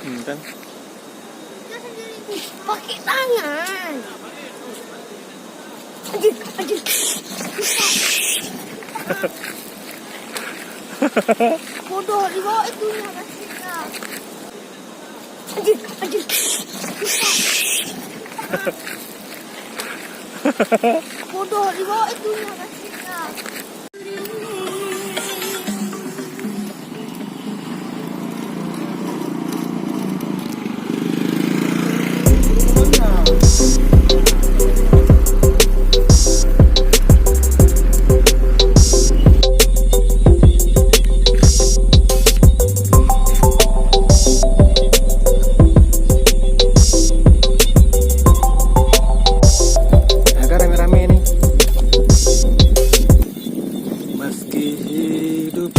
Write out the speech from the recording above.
Kan? Pakai tangan. Aduh. Bodoh, di bawah itu nya kasihnya. Aduh. Bodoh, di bawah itu nya kasihnya. Meski hidup